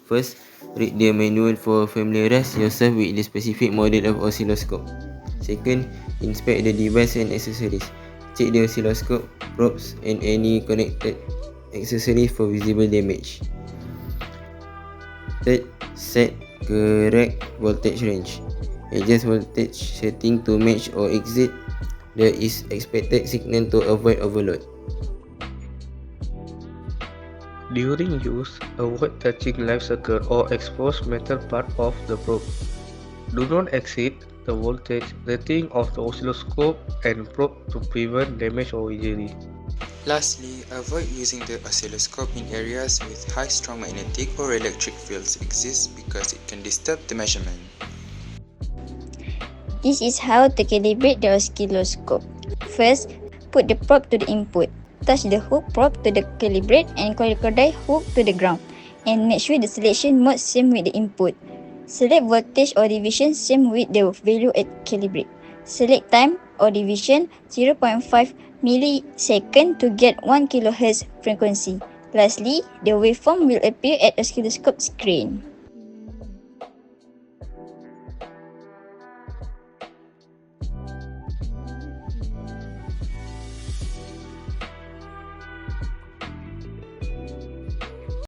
First, read the manual for familiarize yourself with the specific model of oscilloscope. Second, inspect the device and accessories. Check the oscilloscope, probes and any connected accessories for visible damage. Third, set correct voltage range. Adjust voltage setting to match or exceed the expected signal to avoid overload. During use, avoid touching live circuit or exposed metal part of the probe. Do not exceed the voltage rating of the oscilloscope and probe to prevent damage or injury. Lastly, avoid using the oscilloscope in areas with high strong magnetic or electric fields exist because it can disturb the measurement. This is how to calibrate the oscilloscope. First, put the probe to the input. Touch the hook probe to the calibrate and crocodile hook to the ground, and make sure the selection mode same with the input. Select voltage or division same with the value at calibrate. Select time or division 0.5 millisecond to get 1 kHz frequency. Lastly, the waveform will appear at oscilloscope screen.